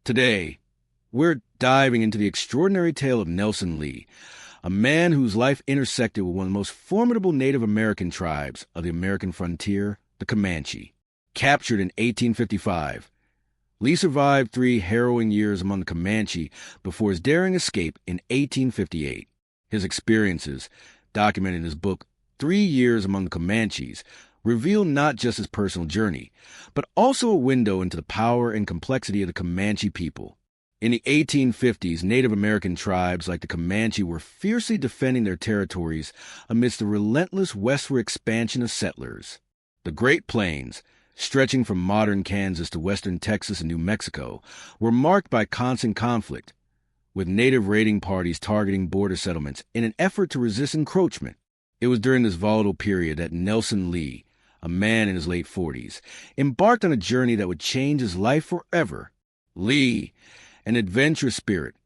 Today, we're diving into the extraordinary tale of Nelson Lee, a man whose life intersected with one of the most formidable Native American tribes of the American frontier, the Comanche. Captured in 1855, Lee survived 3 harrowing years among the Comanche before his daring escape in 1858. His experiences, documented in his book 3 Years Among the Comanches, reveal not just his personal journey, but also a window into the power and complexity of the Comanche people. In the 1850s, Native American tribes like the Comanche were fiercely defending their territories amidst the relentless westward expansion of settlers. The Great Plains, stretching from modern Kansas to western Texas and New Mexico, were marked by constant conflict, with native raiding parties targeting border settlements in an effort to resist encroachment. It was during this volatile period that Nelson Lee, a man in his late 40s, embarked on a journey that would change his life forever. Lee, an adventurous spirit,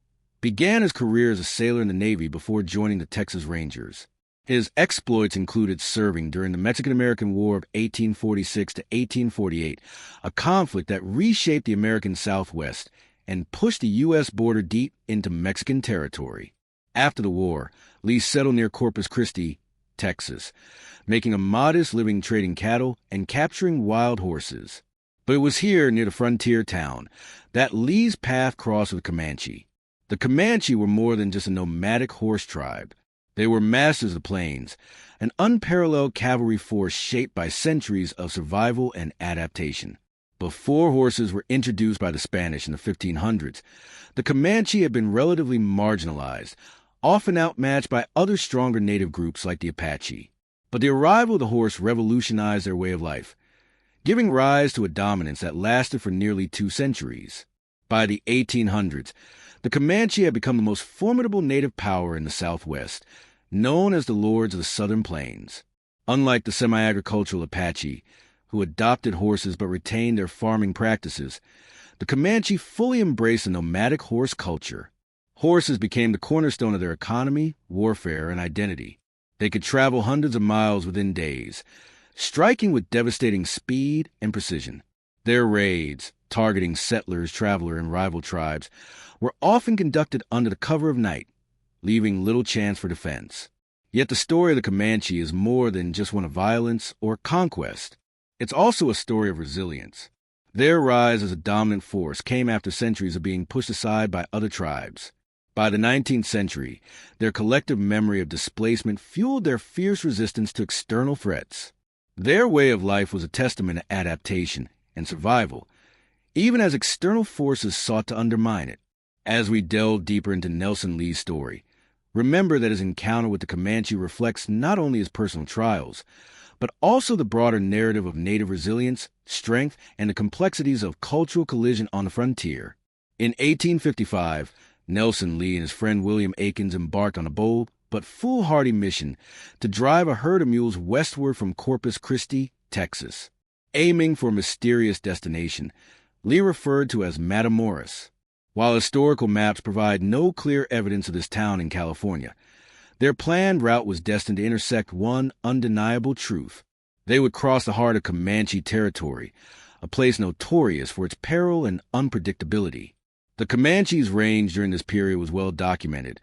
began his career as a sailor in the Navy before joining the Texas Rangers. His exploits included serving during the Mexican-American War of 1846 to 1848, a conflict that reshaped the American Southwest and pushed the U.S. border deep into Mexican territory. After the war, Lee settled near Corpus Christi, Texas, making a modest living trading cattle and capturing wild horses. But it was here, near the frontier town, that Lee's path crossed with Comanche. The Comanche were more than just a nomadic horse tribe. They were masters of the plains, an unparalleled cavalry force shaped by centuries of survival and adaptation. Before horses were introduced by the Spanish in the 1500s, the Comanche had been relatively marginalized, often outmatched by other stronger native groups like the Apache. But the arrival of the horse revolutionized their way of life, giving rise to a dominance that lasted for nearly 2 centuries. By the 1800s, the Comanche had become the most formidable native power in the Southwest, known as the Lords of the Southern Plains. Unlike the semi-agricultural Apache, who adopted horses but retained their farming practices, the Comanche fully embraced a nomadic horse culture. Horses became the cornerstone of their economy, warfare, and identity. They could travel hundreds of miles within days, striking with devastating speed and precision. Their raids, targeting settlers, traveler, and rival tribes, were often conducted under the cover of night, leaving little chance for defense. Yet the story of the Comanche is more than just one of violence or conquest. It's also a story of resilience. Their rise as a dominant force came after centuries of being pushed aside by other tribes. By the 19th century, their collective memory of displacement fueled their fierce resistance to external threats. Their way of life was a testament to adaptation and survival, even as external forces sought to undermine it. As we delve deeper into Nelson Lee's story, remember that his encounter with the Comanche reflects not only his personal trials, but also the broader narrative of native resilience, strength, and the complexities of cultural collision on the frontier. In 1855, Nelson Lee and his friend William Aikens embarked on a bold but foolhardy mission to drive a herd of mules westward from Corpus Christi, Texas. Aiming for a mysterious destination, Lee referred to as Matamoros. While historical maps provide no clear evidence of this town in California, their planned route was destined to intersect one undeniable truth. They would cross the heart of Comanche territory, a place notorious for its peril and unpredictability. The Comanche's range during this period was well documented,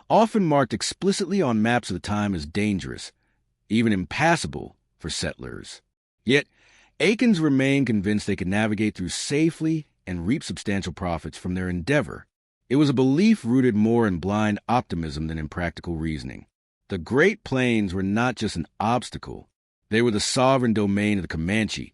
often marked explicitly on maps of the time as dangerous, even impassable for settlers. Yet, Aikens remained convinced they could navigate through safely and reap substantial profits from their endeavor. It was a belief rooted more in blind optimism than in practical reasoning. The Great Plains were not just an obstacle. They were the sovereign domain of the Comanche,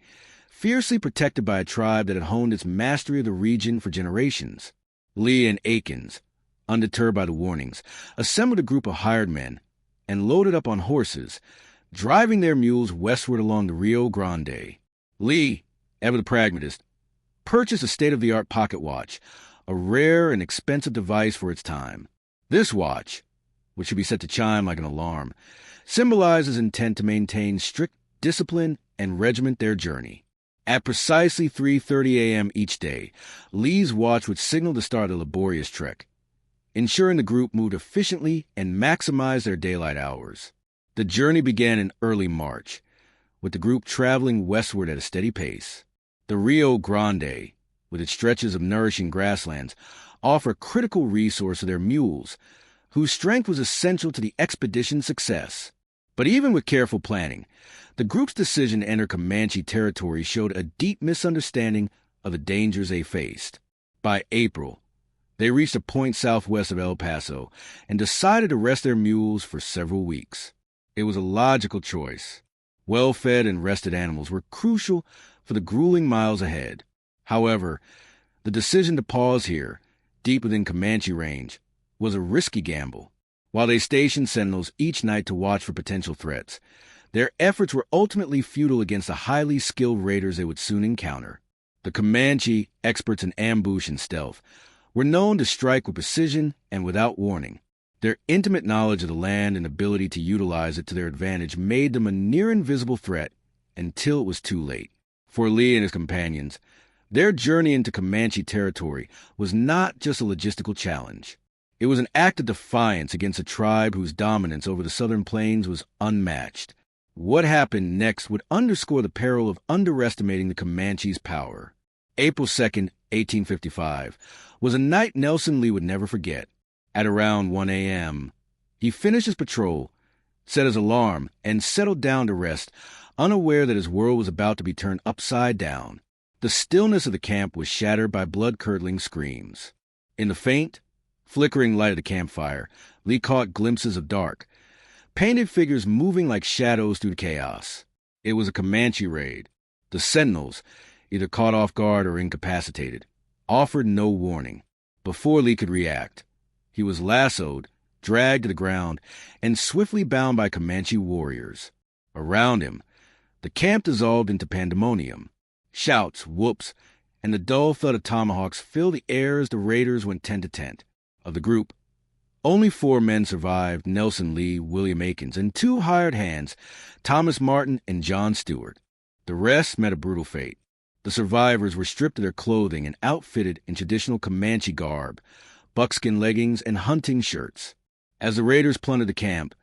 fiercely protected by a tribe that had honed its mastery of the region for generations. Lee and Aikens, undeterred by the warnings, assembled a group of hired men and loaded up on horses, driving their mules westward along the Rio Grande. Lee, ever the pragmatist, purchased a state-of-the-art pocket watch, a rare and expensive device for its time. This watch, which should be set to chime like an alarm, symbolizes intent to maintain strict discipline and regiment their journey. At precisely 3:30 a.m. each day, Lee's watch would signal the start of the laborious trek, ensuring the group moved efficiently and maximized their daylight hours. The journey began in early March, with the group traveling westward at a steady pace. The Rio Grande, with its stretches of nourishing grasslands, offer a critical resource to their mules, whose strength was essential to the expedition's success. But even with careful planning, the group's decision to enter Comanche territory showed a deep misunderstanding of the dangers they faced. By April, they reached a point southwest of El Paso and decided to rest their mules for several weeks. It was a logical choice. Well-fed and rested animals were crucial for the grueling miles ahead. However, the decision to pause here, deep within Comanche range, was a risky gamble. While they stationed sentinels each night to watch for potential threats, their efforts were ultimately futile against the highly skilled raiders they would soon encounter. The Comanche, experts in ambush and stealth, were known to strike with precision and without warning. Their intimate knowledge of the land and ability to utilize it to their advantage made them a near-invisible threat until it was too late. For Lee and his companions, their journey into Comanche territory was not just a logistical challenge. It was an act of defiance against a tribe whose dominance over the southern plains was unmatched. What happened next would underscore the peril of underestimating the Comanche's power. April 2nd, 1855, was a night Nelson Lee would never forget. At around 1 a.m., he finished his patrol, set his alarm, and settled down to rest, unaware that his world was about to be turned upside down. The stillness of the camp was shattered by blood-curdling screams. In the faint, flickering light of the campfire, Lee caught glimpses of dark, painted figures moving like shadows through the chaos. It was a Comanche raid. The sentinels, either caught off guard or incapacitated, offered no warning. Before Lee could react, he was lassoed, dragged to the ground, and swiftly bound by Comanche warriors. Around him, the camp dissolved into pandemonium. Shouts, whoops, and the dull thud of tomahawks filled the air as the raiders went tent to tent. Of the group, only 4 men survived: Nelson Lee, William Akins, and 2 hired hands, Thomas Martin and John Stewart. The rest met a brutal fate. The survivors were stripped of their clothing and outfitted in traditional Comanche garb, buckskin leggings, and hunting shirts. As the raiders plundered the camp,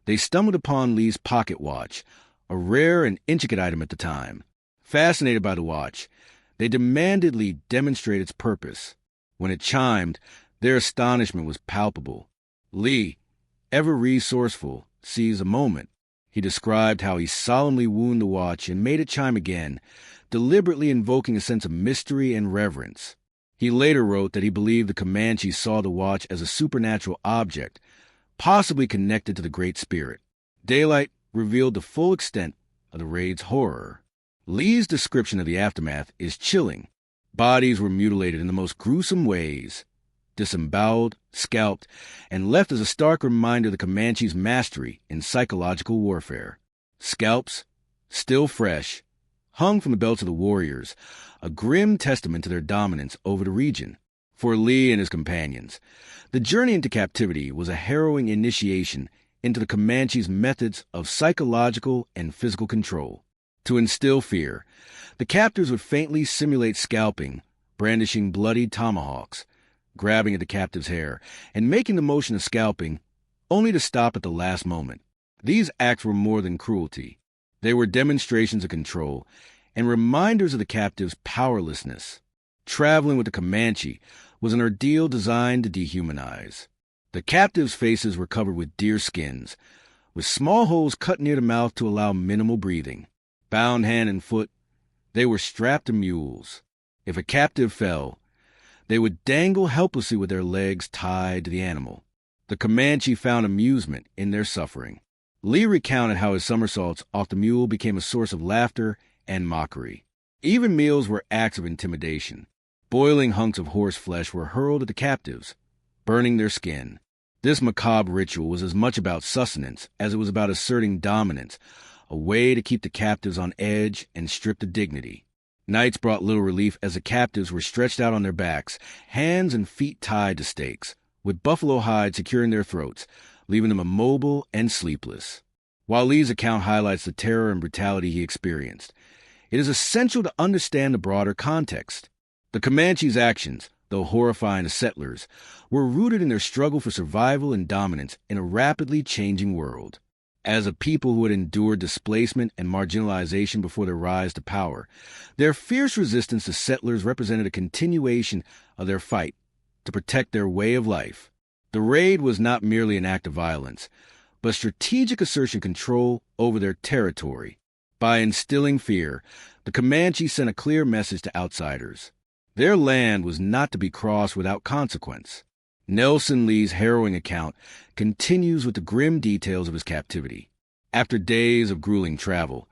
they stumbled upon Lee's pocket watch, a rare and intricate item at the time. Fascinated by the watch, they demanded Lee demonstrate its purpose. When it chimed, their astonishment was palpable. Lee, ever resourceful, seized a moment. He described how he solemnly wound the watch and made it chime again, deliberately invoking a sense of mystery and reverence. He later wrote that he believed the Comanche saw the watch as a supernatural object, possibly connected to the Great Spirit. Daylight revealed the full extent of the raid's horror. Lee's description of the aftermath is chilling. Bodies were mutilated in the most gruesome ways, disemboweled, scalped, and left as a stark reminder of the Comanche's mastery in psychological warfare. Scalps, still fresh, hung from the belts of the warriors, a grim testament to their dominance over the region. For Lee and his companions, the journey into captivity was a harrowing initiation into the Comanche's methods of psychological and physical control. To instill fear, the captors would faintly simulate scalping, brandishing bloodied tomahawks, grabbing at the captive's hair, and making the motion of scalping, only to stop at the last moment. These acts were more than cruelty. They were demonstrations of control and reminders of the captive's powerlessness. Traveling with the Comanche was an ordeal designed to dehumanize. The captives' faces were covered with deer skins, with small holes cut near the mouth to allow minimal breathing. Bound hand and foot, they were strapped to mules. If a captive fell, they would dangle helplessly with their legs tied to the animal. The Comanche found amusement in their suffering. Lee recounted how his somersaults off the mule became a source of laughter and mockery. Even meals were acts of intimidation. Boiling hunks of horse flesh were hurled at the captives, burning their skin. This macabre ritual was as much about sustenance as it was about asserting dominance, a way to keep the captives on edge and stripped of dignity. Nights brought little relief as the captives were stretched out on their backs, hands and feet tied to stakes, with buffalo hide securing their throats, leaving them immobile and sleepless. While Lee's account highlights the terror and brutality he experienced, it is essential to understand the broader context. The Comanche's actions, though horrifying to settlers, were rooted in their struggle for survival and dominance in a rapidly changing world. As a people who had endured displacement and marginalization before their rise to power, their fierce resistance to settlers represented a continuation of their fight to protect their way of life. The raid was not merely an act of violence, but strategic assertion of control over their territory. By instilling fear, the Comanche sent a clear message to outsiders. Their land was not to be crossed without consequence. Nelson Lee's harrowing account continues with the grim details of his captivity. After days of grueling travel,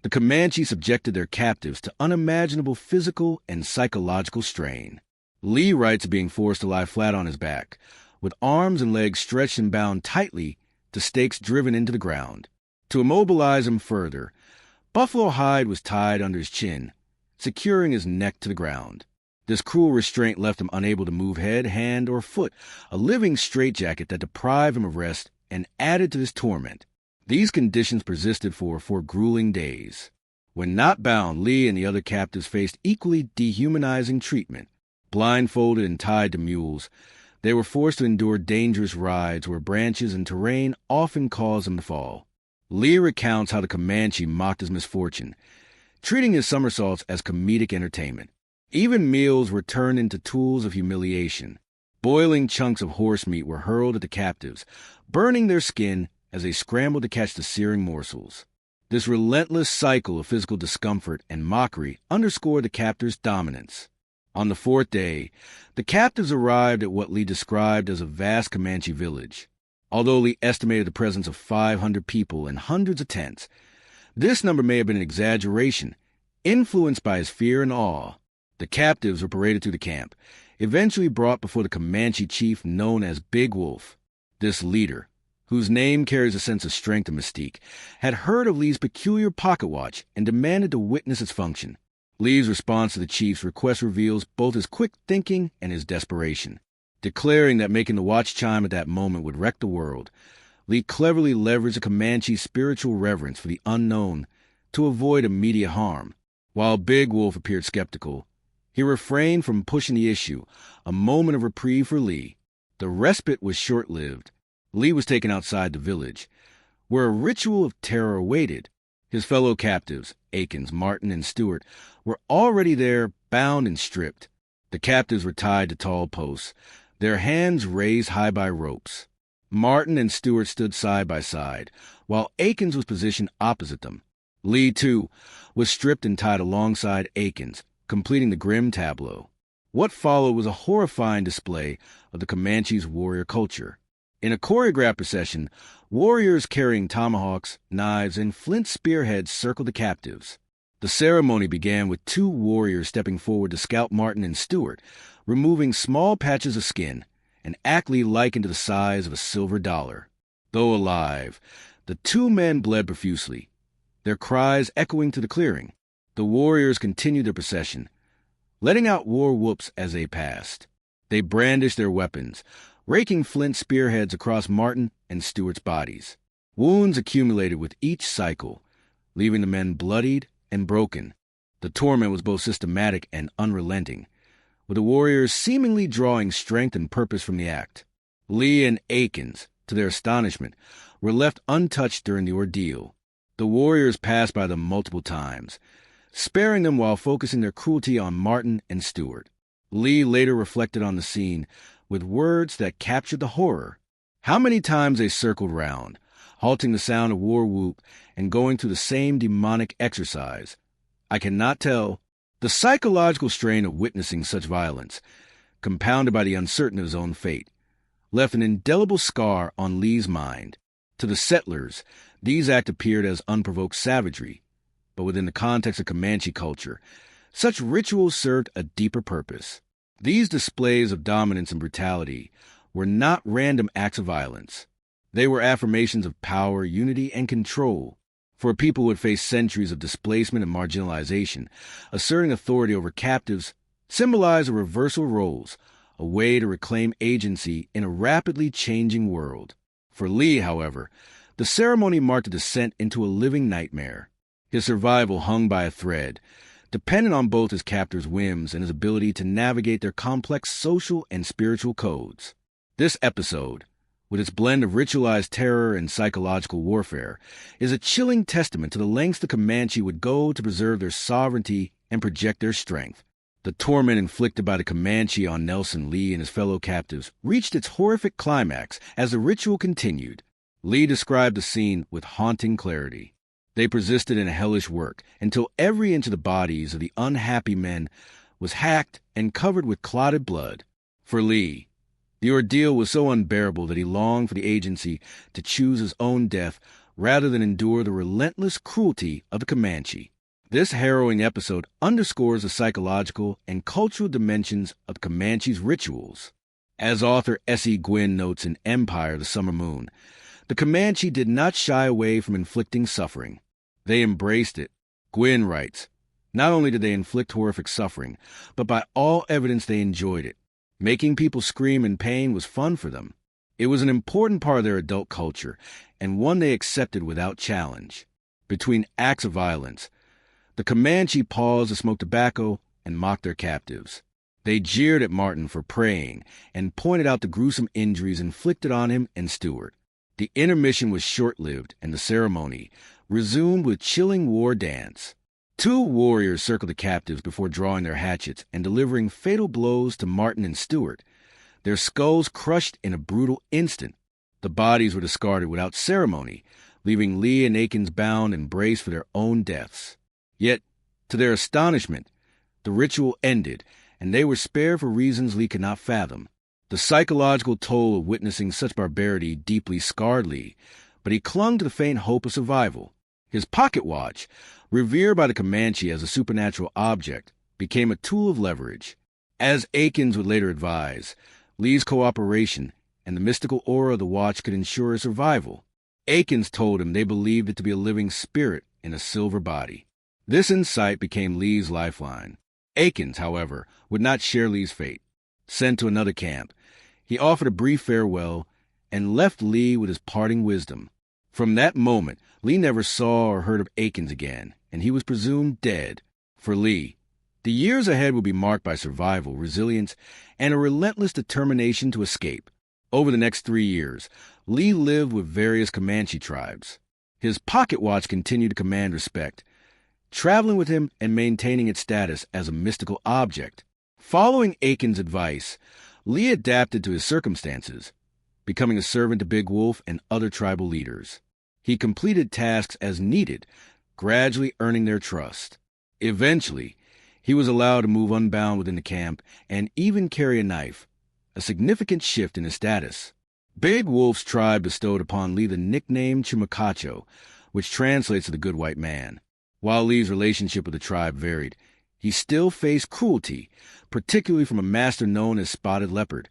the Comanche subjected their captives to unimaginable physical and psychological strain. Lee writes of being forced to lie flat on his back, with arms and legs stretched and bound tightly to stakes driven into the ground. To immobilize him further, buffalo hide was tied under his chin, securing his neck to the ground. This cruel restraint left him unable to move head, hand, or foot, a living straitjacket that deprived him of rest and added to his torment. These conditions persisted for 4 grueling days. When not bound, Lee and the other captives faced equally dehumanizing treatment. Blindfolded and tied to mules, they were forced to endure dangerous rides where branches and terrain often caused them to fall. Lee recounts how the Comanche mocked his misfortune, treating his somersaults as comedic entertainment. Even meals were turned into tools of humiliation. Boiling chunks of horse meat were hurled at the captives, burning their skin as they scrambled to catch the searing morsels. This relentless cycle of physical discomfort and mockery underscored the captors' dominance. On the 4th day, the captives arrived at what Lee described as a vast Comanche village. Although Lee estimated the presence of 500 people and hundreds of tents, this number may have been an exaggeration, influenced by his fear and awe. The captives were paraded through the camp, eventually brought before the Comanche chief known as Big Wolf. This leader, whose name carries a sense of strength and mystique, had heard of Lee's peculiar pocket watch and demanded to witness its function. Lee's response to the chief's request reveals both his quick thinking and his desperation. Declaring that making the watch chime at that moment would wreck the world, Lee cleverly leveraged the Comanche's spiritual reverence for the unknown to avoid immediate harm. While Big Wolf appeared skeptical, he refrained from pushing the issue, a moment of reprieve for Lee. The respite was short-lived. Lee was taken outside the village, where a ritual of terror awaited. His fellow captives, Akins, Martin, and Stewart, were already there, bound and stripped. The captives were tied to tall posts, their hands raised high by ropes. Martin and Stewart stood side by side, while Akins was positioned opposite them. Lee, too, was stripped and tied alongside Akins, completing the grim tableau. What followed was a horrifying display of the Comanche's warrior culture. In a choreographed procession, warriors carrying tomahawks, knives, and flint spearheads circled the captives. The ceremony began with 2 warriors stepping forward to scalp Martin and Stewart, removing small patches of skin, an act Lee likened to the size of a silver dollar. Though alive, the 2 men bled profusely, their cries echoing to the clearing. The warriors continued their procession, letting out war whoops as they passed. They brandished their weapons, raking flint spearheads across Martin and Stewart's bodies. Wounds accumulated with each cycle, leaving the men bloodied and broken. The torment was both systematic and unrelenting, with the warriors seemingly drawing strength and purpose from the act. Lee and Akins, to their astonishment, were left untouched during the ordeal. The warriors passed by them multiple times, sparing them while focusing their cruelty on Martin and Stewart. Lee later reflected on the scene with words that captured the horror. How many times they circled round, halting the sound of war whoop and going through the same demonic exercise. I cannot tell. The psychological strain of witnessing such violence, compounded by the uncertainty of his own fate, left an indelible scar on Lee's mind. To the settlers, these acts appeared as unprovoked savagery, but within the context of Comanche culture, such rituals served a deeper purpose. These displays of dominance and brutality were not random acts of violence. They were affirmations of power, unity, and control. For a people who had faced centuries of displacement and marginalization, asserting authority over captives symbolized a reversal of roles, a way to reclaim agency in a rapidly changing world. For Lee, however, the ceremony marked a descent into a living nightmare. His survival hung by a thread, dependent on both his captors' whims and his ability to navigate their complex social and spiritual codes. This episode, with its blend of ritualized terror and psychological warfare, is a chilling testament to the lengths the Comanche would go to preserve their sovereignty and project their strength. The torment inflicted by the Comanche on Nelson Lee and his fellow captives reached its horrific climax as the ritual continued. Lee described the scene with haunting clarity. They persisted in a hellish work until every inch of the bodies of the unhappy men was hacked and covered with clotted blood. For Lee, the ordeal was so unbearable that he longed for the agency to choose his own death rather than endure the relentless cruelty of the Comanche. This harrowing episode underscores the psychological and cultural dimensions of the Comanche's rituals. As author S.E. Gwynn notes in Empire, the Summer Moon, the Comanche did not shy away from inflicting suffering. They embraced it. Gwynn writes, "Not only did they inflict horrific suffering, but by all evidence they enjoyed it. Making people scream in pain was fun for them. It was an important part of their adult culture, and one they accepted without challenge." Between acts of violence, the Comanche paused to smoke tobacco and mocked their captives. They jeered at Martin for praying and pointed out the gruesome injuries inflicted on him and Stewart. The intermission was short-lived, and the ceremony resumed with chilling war dance. Two warriors circled the captives before drawing their hatchets and delivering fatal blows to Martin and Stewart. Their skulls crushed in a brutal instant. The bodies were discarded without ceremony, leaving Lee and Aikens bound and braced for their own deaths. Yet, to their astonishment, the ritual ended, and they were spared for reasons Lee could not fathom. The psychological toll of witnessing such barbarity deeply scarred Lee, but he clung to the faint hope of survival. His pocket watch, revered by the Comanche as a supernatural object, became a tool of leverage. As Aikens would later advise, Lee's cooperation and the mystical aura of the watch could ensure his survival. Aikens told him they believed it to be a living spirit in a silver body. This insight became Lee's lifeline. Aikens, however, would not share Lee's fate. Sent to another camp, he offered a brief farewell and left Lee with his parting wisdom. From that moment, Lee never saw or heard of Aikens again, and he was presumed dead. For Lee, the years ahead would be marked by survival, resilience, and a relentless determination to escape. Over the next 3 years, Lee lived with various Comanche tribes. His pocket watch continued to command respect, traveling with him and maintaining its status as a mystical object. Following Aikens' advice, Lee adapted to his circumstances, becoming a servant to Big Wolf and other tribal leaders. He completed tasks as needed, gradually earning their trust. Eventually, he was allowed to move unbound within the camp and even carry a knife, a significant shift in his status. Big Wolf's tribe bestowed upon Lee the nickname Chumacacho, which translates to the good white man. While Lee's relationship with the tribe varied, he still faced cruelty, particularly from a master known as Spotted Leopard,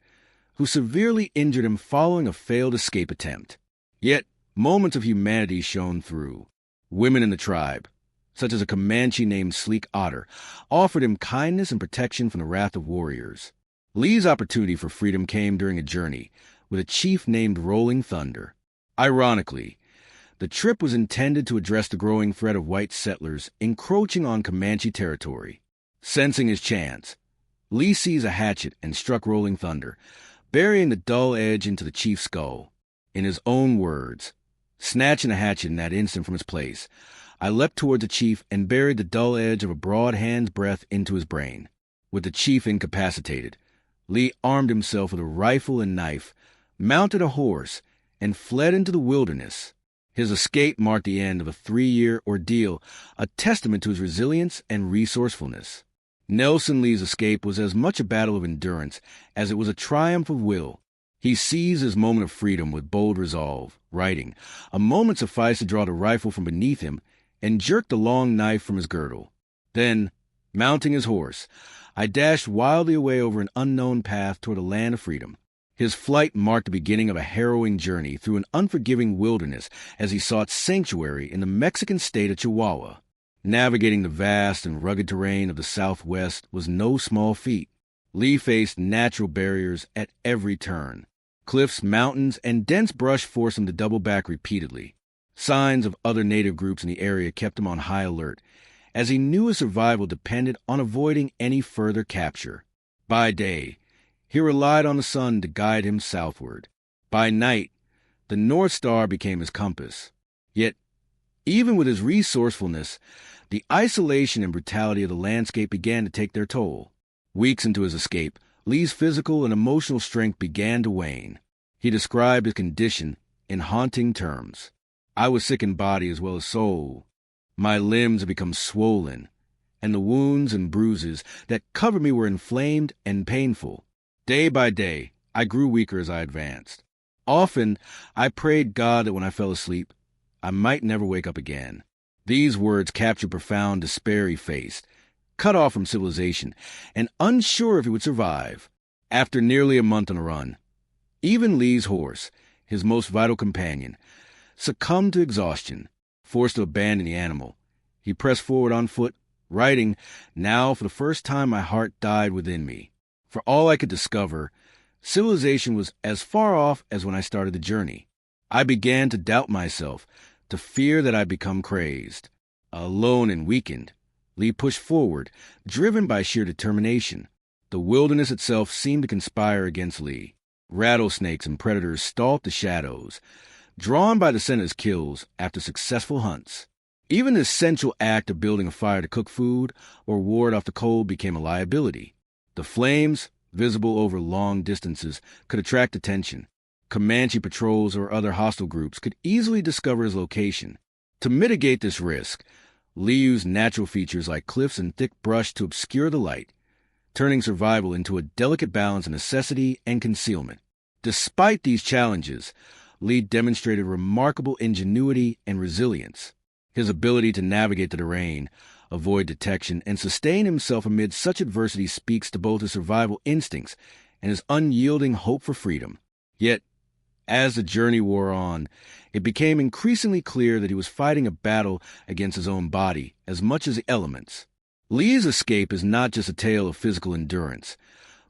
who severely injured him following a failed escape attempt. Yet, moments of humanity shone through. Women in the tribe, such as a Comanche named Sleek Otter, offered him kindness and protection from the wrath of warriors. Lee's opportunity for freedom came during a journey with a chief named Rolling Thunder. Ironically, the trip was intended to address the growing threat of white settlers encroaching on Comanche territory. Sensing his chance, Lee seized a hatchet and struck Rolling Thunder, burying the dull edge into the chief's skull. In his own words, snatching the hatchet in that instant from its place, I leapt toward the chief and buried the dull edge of a broad hand's breadth into his brain. With the chief incapacitated, Lee armed himself with a rifle and knife, mounted a horse, and fled into the wilderness. His escape marked the end of a 3-year ordeal, a testament to his resilience and resourcefulness. Nelson Lee's escape was as much a battle of endurance as it was a triumph of will. He seized his moment of freedom with bold resolve, writing, "A moment sufficed to draw the rifle from beneath him and jerk the long knife from his girdle. Then, mounting his horse, I dashed wildly away over an unknown path toward a land of freedom." His flight marked the beginning of a harrowing journey through an unforgiving wilderness as he sought sanctuary in the Mexican state of Chihuahua. Navigating the vast and rugged terrain of the Southwest was no small feat. Lee faced natural barriers at every turn. Cliffs, mountains, and dense brush forced him to double back repeatedly. Signs of other native groups in the area kept him on high alert, as he knew his survival depended on avoiding any further capture. By day, he relied on the sun to guide him southward. By night, The North Star became his compass. Yet, even with his resourcefulness, the isolation and brutality of the landscape began to take their toll. Weeks into his escape, Lee's physical and emotional strength began to wane. He described his condition in haunting terms. "I was sick in body as well as soul. My limbs had become swollen, and the wounds and bruises that covered me were inflamed and painful. Day by day, I grew weaker as I advanced. Often, I prayed God that when I fell asleep, I might never wake up again." These words captured profound despair he faced, cut off from civilization, and unsure if he would survive. After nearly a month on a run, even Lee's horse, his most vital companion, succumbed to exhaustion. Forced to abandon the animal, he pressed forward on foot, writing, "Now, for the first time, my heart died within me. For all I could discover, civilization was as far off as when I started the journey. I began to doubt myself, to fear that I'd become crazed." Alone and weakened, Lee pushed forward, driven by sheer determination. The wilderness itself seemed to conspire against Lee. Rattlesnakes and predators stalked the shadows, drawn by the scent of his kills after successful hunts. Even the essential act of building a fire to cook food or ward off the cold became a liability. The flames, visible over long distances, could attract attention. Comanche patrols or other hostile groups could easily discover his location. To mitigate this risk, Lee used natural features like cliffs and thick brush to obscure the light, turning survival into a delicate balance of necessity and concealment. Despite these challenges, Lee demonstrated remarkable ingenuity and resilience. His ability to navigate the terrain, avoid detection, and sustain himself amid such adversity speaks to both his survival instincts and his unyielding hope for freedom. Yet, as the journey wore on, it became increasingly clear that he was fighting a battle against his own body as much as the elements. Lee's escape is not just a tale of physical endurance,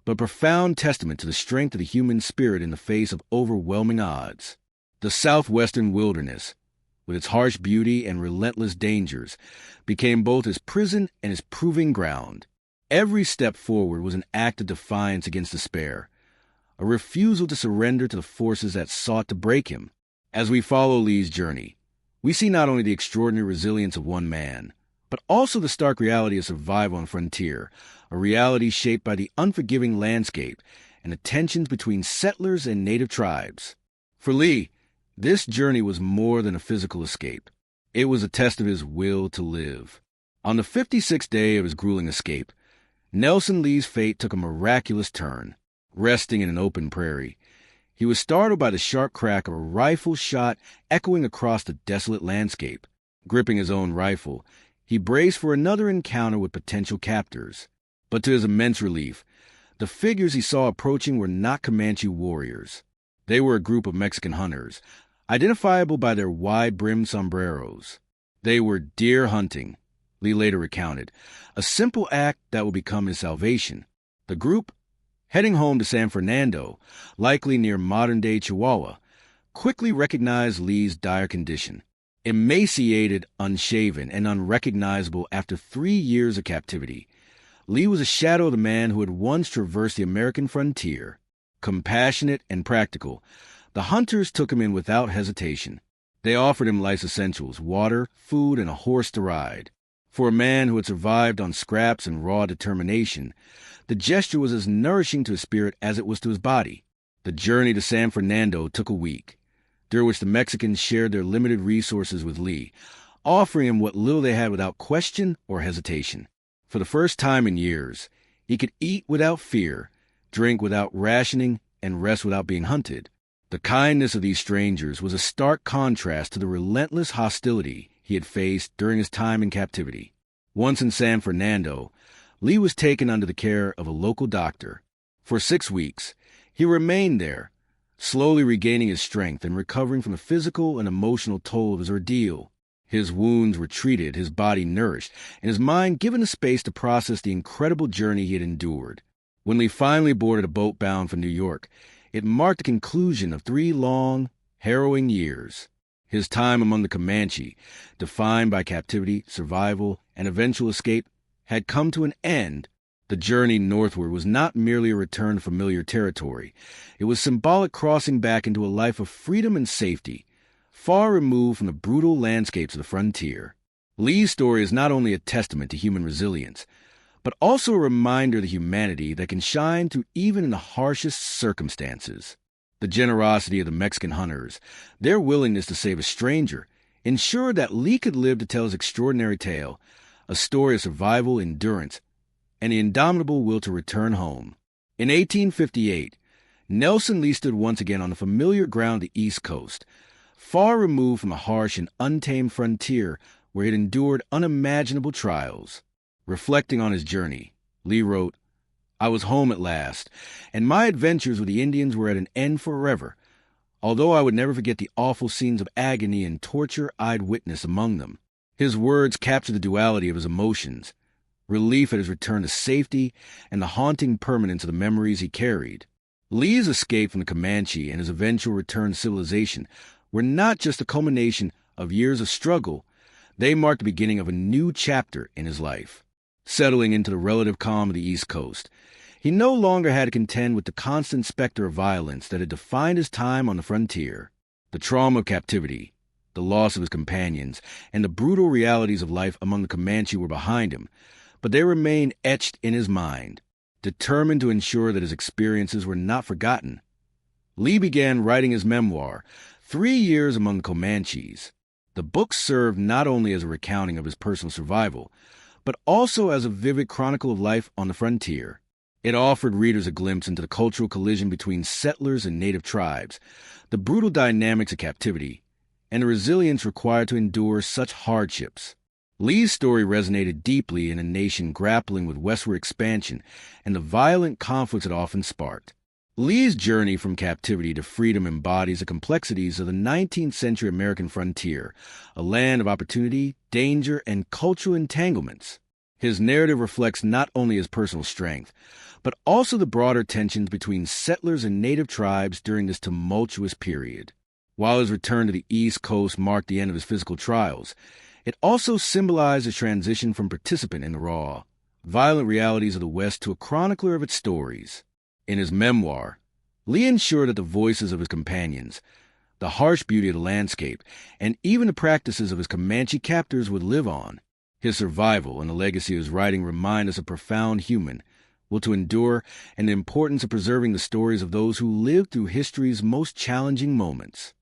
but a profound testament to the strength of the human spirit in the face of overwhelming odds. The southwestern wilderness, with its harsh beauty and relentless dangers, became both his prison and his proving ground. Every step forward was an act of defiance against despair, a refusal to surrender to the forces that sought to break him. As we follow Lee's journey, we see not only the extraordinary resilience of one man, but also the stark reality of survival on the frontier, a reality shaped by the unforgiving landscape and the tensions between settlers and native tribes. For Lee, this journey was more than a physical escape. It was a test of his will to live. On the 56th day of his grueling escape, Nelson Lee's fate took a miraculous turn. Resting in an open prairie, he was startled by the sharp crack of a rifle shot echoing across the desolate landscape. Gripping his own rifle, he braced for another encounter with potential captors. But to his immense relief, the figures he saw approaching were not Comanche warriors. They were a group of Mexican hunters, identifiable by their wide-brimmed sombreros. They were deer hunting, Lee later recounted, a simple act that would become his salvation. The group, heading home to San Fernando, likely near modern-day Chihuahua, quickly recognized Lee's dire condition. Emaciated, unshaven, and unrecognizable after 3 years of captivity, Lee was a shadow of the man who had once traversed the American frontier. Compassionate and practical, the hunters took him in without hesitation. They offered him life's essentials, water, food, and a horse to ride. For a man who had survived on scraps and raw determination, the gesture was as nourishing to his spirit as it was to his body. The journey to San Fernando took a week, during which the Mexicans shared their limited resources with Lee, offering him what little they had without question or hesitation. For the first time in years, he could eat without fear, drink without rationing, and rest without being hunted. The kindness of these strangers was a stark contrast to the relentless hostility he had faced during his time in captivity. Once in San Fernando, Lee was taken under the care of a local doctor. For 6 weeks, he remained there, slowly regaining his strength and recovering from the physical and emotional toll of his ordeal. His wounds were treated, his body nourished, and his mind given the space to process the incredible journey he had endured. When Lee finally boarded a boat bound for New York, it marked the conclusion of 3 long, harrowing years. His time among the Comanche, defined by captivity, survival, and eventual escape, had come to an end, The journey northward was not merely a return to familiar territory. It was symbolic crossing back into a life of freedom and safety, far removed from the brutal landscapes of the frontier. Lee's story is not only a testament to human resilience, but also a reminder of the humanity that can shine through even in the harshest circumstances. The generosity of the Mexican hunters, their willingness to save a stranger, ensured that Lee could live to tell his extraordinary tale, a story of survival, endurance, and the indomitable will to return home. In 1858, Nelson Lee stood once again on the familiar ground of the East Coast, far removed from the harsh and untamed frontier where he had endured unimaginable trials. Reflecting on his journey, Lee wrote, "I was home at last, and my adventures with the Indians were at an end forever, although I would never forget the awful scenes of agony and torture I'd witnessed among them." His words capture the duality of his emotions, relief at his return to safety, and the haunting permanence of the memories he carried. Lee's escape from the Comanche and his eventual return to civilization were not just a culmination of years of struggle, they marked the beginning of a new chapter in his life. Settling into the relative calm of the East Coast, he no longer had to contend with the constant specter of violence that had defined his time on the frontier. The trauma of captivity, the loss of his companions, and the brutal realities of life among the Comanche were behind him, but they remained etched in his mind. Determined to ensure that his experiences were not forgotten, Lee began writing his memoir, 3 Years Among the Comanches. The book served not only as a recounting of his personal survival, but also as a vivid chronicle of life on the frontier. It offered readers a glimpse into the cultural collision between settlers and native tribes, the brutal dynamics of captivity, and the resilience required to endure such hardships. Lee's story resonated deeply in a nation grappling with westward expansion and the violent conflicts it often sparked. Lee's journey from captivity to freedom embodies the complexities of the 19th century American frontier, a land of opportunity, danger, and cultural entanglements. His narrative reflects not only his personal strength, but also the broader tensions between settlers and native tribes during this tumultuous period. While his return to the East Coast marked the end of his physical trials, it also symbolized a transition from participant in the raw, violent realities of the West to a chronicler of its stories. In his memoir, Lee ensured that the voices of his companions, the harsh beauty of the landscape, and even the practices of his Comanche captors would live on. His survival and the legacy of his writing remind us of profound human will to endure and the importance of preserving the stories of those who lived through history's most challenging moments.